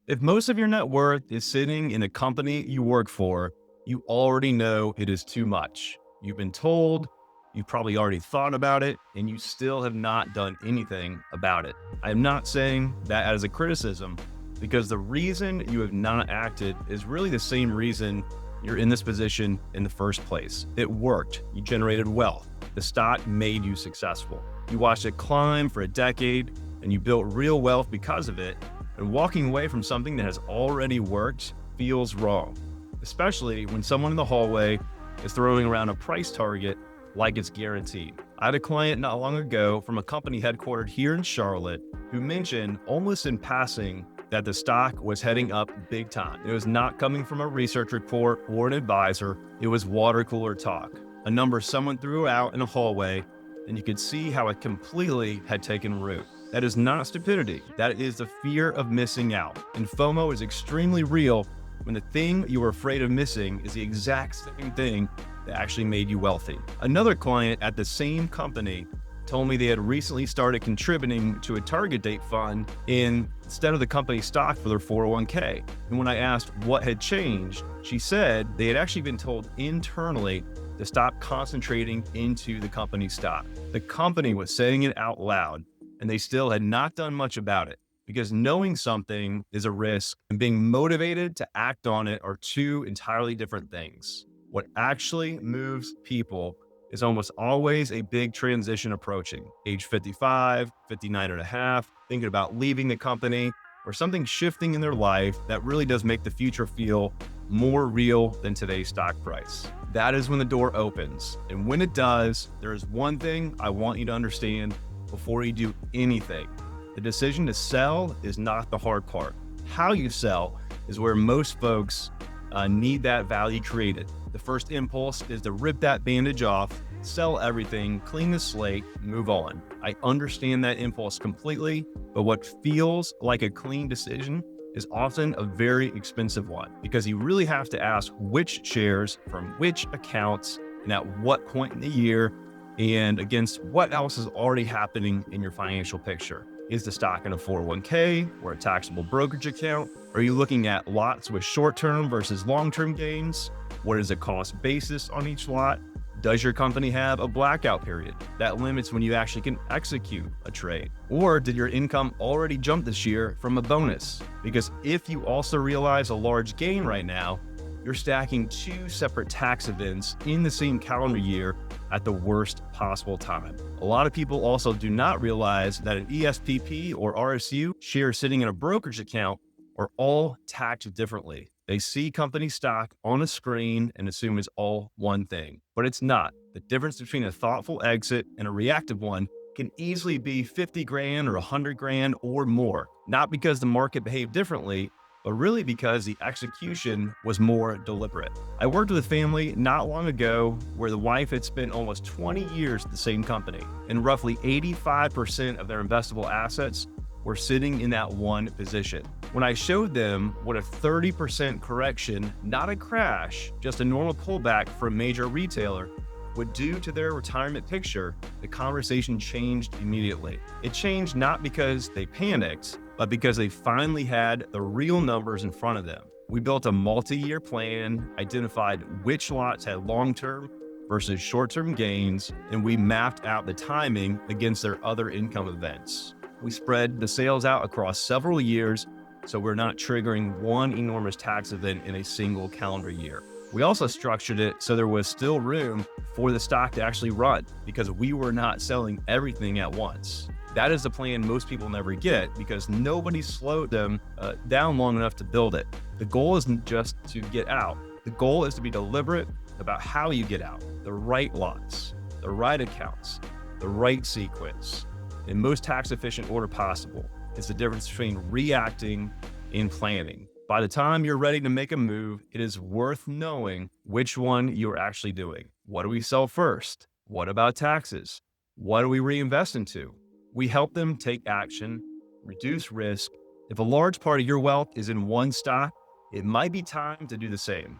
If most of your net worth is sitting in a company you work for, you already know it is too much. You've been told, you've probably already thought about it, and you still have not done anything about it. I am not saying that as a criticism, because the reason you have not acted is really the same reason you're in this position in the first place. It worked. You generated wealth. The stock made you successful. You watched it climb for a decade, and you built real wealth because of it. And walking away from something that has already worked feels wrong, especially when someone in the hallway is throwing around a price target like it's guaranteed. I had a client not long ago from a company headquartered here in Charlotte who mentioned almost in passing that the stock was heading up big time. It was not coming from a research report or an advisor. It was water cooler talk, a number someone threw out in a hallway, and you could see how it completely had taken root. That is not stupidity. That is the fear of missing out. And FOMO is extremely real when the thing you were afraid of missing is the exact same thing that actually made you wealthy. Another client at the same company told me they had recently started contributing to a target date fund instead of the company stock for their 401k. And when I asked what had changed, she said they had actually been told internally to stop concentrating into the company stock. The company was saying it out loud, and they still had not done much about it, because knowing something is a risk and being motivated to act on it are two entirely different things. What actually moves people is almost always a big transition approaching. Age 55, 59 and a half, thinking about leaving the company, or something shifting in their life that really does make the future feel more real than today's stock price. That is when the door opens. And when it does, there is one thing I want you to understand before you do anything. The decision to sell is not the hard part. How you sell is where most folks need that value created. The first impulse is to rip that bandage off, sell everything, clean the slate, move on. I understand that impulse completely, but what feels like a clean decision is often a very expensive one, because you really have to ask which shares from which accounts and at what point in the year and against what else is already happening in your financial picture. Is the stock in a 401k or a taxable brokerage account? Are you looking at lots with short-term versus long-term gains? What is the cost basis on each lot? Does your company have a blackout period that limits when you actually can execute a trade? Or did your income already jump this year from a bonus? Because if you also realize a large gain right now, you're stacking two separate tax events in the same calendar year at the worst possible time. A lot of people also do not realize that an ESPP or RSU share sitting in a brokerage account are all taxed differently. They see company stock on a screen and assume it's all one thing, but it's not. The difference between a thoughtful exit and a reactive one can easily be 50 grand or 100 grand or more, not because the market behaved differently, but really because the execution was more deliberate. I worked with a family not long ago where the wife had spent almost 20 years at the same company, and roughly 85% of their investable assets were sitting in that one position. When I showed them what a 30% correction, not a crash, just a normal pullback for a major retailer, would do to their retirement picture, the conversation changed immediately. It changed not because they panicked, but because they finally had the real numbers in front of them. We built a multi-year plan, identified which lots had long-term versus short-term gains, and we mapped out the timing against their other income events. We spread the sales out across several years, so we're not triggering one enormous tax event in a single calendar year. We also structured it so there was still room for the stock to actually run, because we were not selling everything at once. That is the plan most people never get, because nobody slowed them down long enough to build it. The goal isn't just to get out. The goal is to be deliberate about how you get out. The right lots, the right accounts, the right sequence, in most tax efficient order possible. It's the difference between reacting and planning. By the time you're ready to make a move, it is worth knowing which one you're actually doing. What do we sell first? What about taxes? What do we reinvest into? We help them take action, reduce risk. If a large part of your wealth is in one stock, it might be time to do the same.